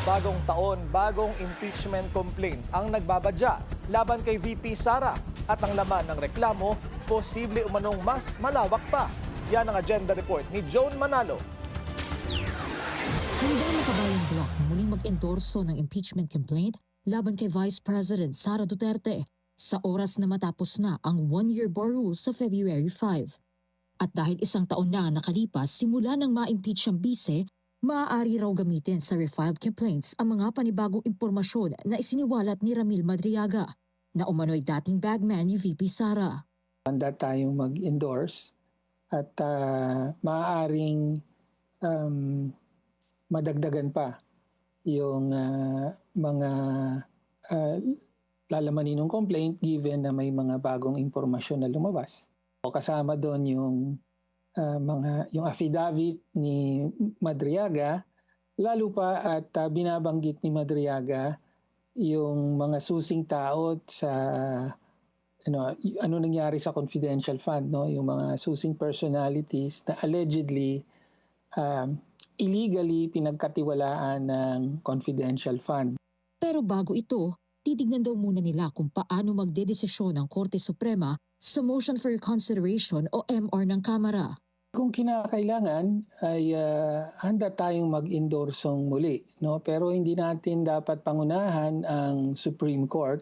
Bagong taon, bagong impeachment complaint ang nagbabadya laban kay VP Sara at ang laman ng reklamo, posible umanong mas malawak pa. Yan ang agenda report ni Joan Manalo. Handa na kabayang bloc na muling mag-endorso ng impeachment complaint laban kay Vice President Sara Duterte sa oras na matapos na ang one-year bar rule sa February 5. At dahil isang taon na ang nakalipas simula nang ma-impeach ang bise, maaari raw gamitin sa refiled complaints ang mga panibagong impormasyon na isiniwalat ni Ramil Madriaga na umano'y dating bagman ni VP Sara. Handa tayong mag-endorse at maaaring madagdagan pa yung mga lalamanin ng complaint given na may mga bagong impormasyon na lumabas. O kasama doon yung affidavit ni Madriaga, lalo pa at binabanggit ni Madriaga yung mga susing tao sa ano nangyari sa confidential fund, no? Yung mga susing personalities na allegedly illegally pinagkatiwalaan ng confidential fund. Pero bago ito, titignan daw muna nila kung paano magdedesisyon ng Korte Suprema sa Motion for Reconsideration o MR ng Kamara. Kung kinakailangan ay handa tayong mag-endorsong muli, no? Pero hindi natin dapat pangunahan ang Supreme Court.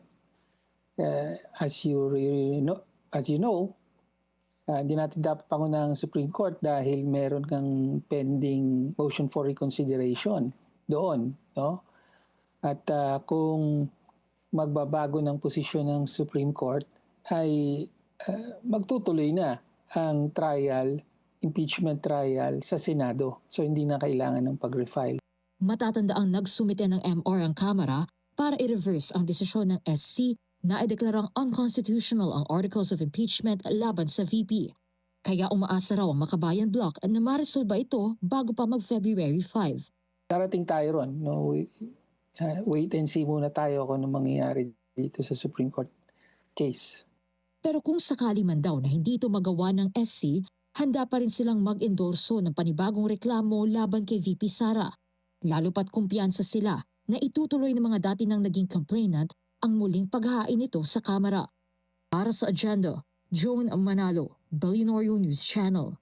As you know, hindi natin dapat pangunahan ang Supreme Court dahil meron kang pending motion for reconsideration doon, no? At kung magbabago ng posisyon ng Supreme Court ay magtutuloy na ang impeachment trial sa Senado. So hindi na kailangan ng pag-refile. Matatandaang nagsumite ng MR ang Kamara para i-reverse ang desisyon ng SC na ideklarang unconstitutional ang Articles of Impeachment laban sa VP. Kaya umaasa raw ang Makabayan Bloc na maresolba ito bago pa mag-February 5. Darating tayo ron. No? Wait and see muna tayo kung ano mangyayari dito sa Supreme Court case. Pero kung sakali man daw na hindi ito magawa ng SC, handa pa rin silang mag-endorso ng panibagong reklamo laban kay VP Sara. Lalo pat kumpiyansa sila na itutuloy ng mga dati nang naging complainant ang muling paghahain nito sa Kamara. Para sa agenda, Joan Manalo, Billionaire News Channel.